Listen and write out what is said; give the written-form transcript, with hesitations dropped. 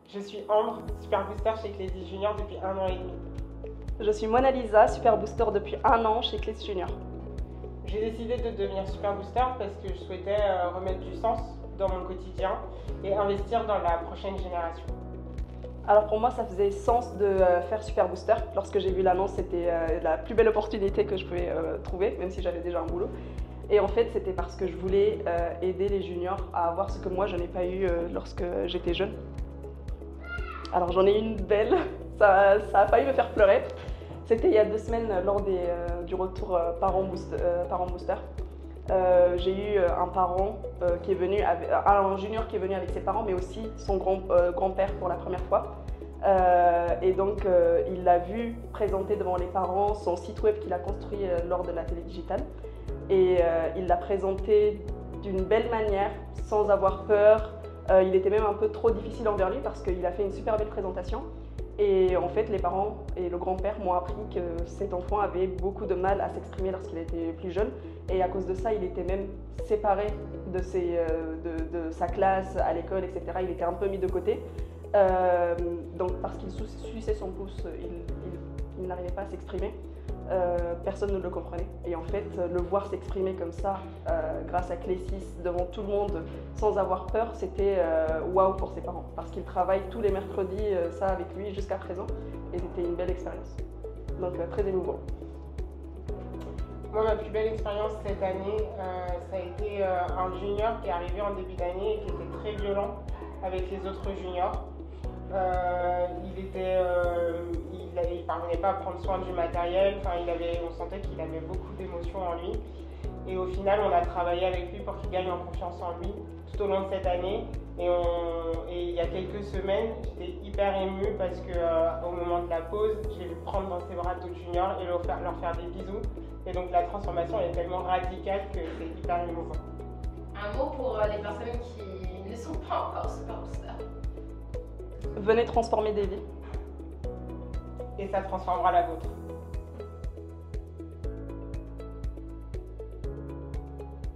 Je suis Ambre, Super Booster chez Clésis Junior depuis 1 an et demi. Je suis Mona Lisa, Super Booster depuis 1 an chez Clésis Junior. J'ai décidé de devenir Super Booster parce que je souhaitais remettre du sens dans mon quotidien et investir dans la prochaine génération. Alors pour moi, ça faisait sens de faire Super Booster. Lorsque j'ai vu l'annonce, c'était la plus belle opportunité que je pouvais trouver, même si j'avais déjà un boulot. Et en fait, c'était parce que je voulais aider les juniors à avoir ce que moi, je n'ai pas eu lorsque j'étais jeune. Alors j'en ai une belle, ça a failli me faire pleurer. C'était il y a 2 semaines lors du retour parents booster. J'ai eu un parent qui est venu, un junior qui est venu avec ses parents, mais aussi son grand-père pour la première fois. Et donc il l'a vu présenter devant les parents son site web qu'il a construit lors de la télé digitale. Et il l'a présenté d'une belle manière, sans avoir peur. Il était même un peu trop difficile envers lui parce qu'il a fait une super belle présentation. Et en fait, les parents et le grand-père m'ont appris que cet enfant avait beaucoup de mal à s'exprimer lorsqu'il était plus jeune. Et à cause de ça, il était même séparé de sa classe à l'école, etc. Il était un peu mis de côté. Donc parce qu'il suçait son pouce, il n'arrivait pas à s'exprimer. Personne ne le comprenait. Et en fait, le voir s'exprimer comme ça, grâce à Clésis, devant tout le monde, sans avoir peur, c'était waouh pour ses parents. Parce qu'ils travaillent tous les mercredis ça avec lui jusqu'à présent. Et c'était une belle expérience. Donc très émouvant. Moi, ma plus belle expérience cette année, ça a été un junior qui est arrivé en début d'année et qui était très violent avec les autres juniors. Il parvenait pas à prendre soin du matériel, on sentait qu'il avait beaucoup d'émotions en lui. Et au final, on a travaillé avec lui pour qu'il gagne en confiance en lui tout au long de cette année. Et il y a quelques semaines, j'étais hyper émue parce qu'au moment de la pause, j'ai vu prendre dans ses bras d'autres juniors et leur faire des bisous. Et donc la transformation est tellement radicale que c'est hyper émouvant. Un mot pour les personnes qui ne sont pas encore Super Booster. Venez transformer des vies. Et ça transformera la vôtre.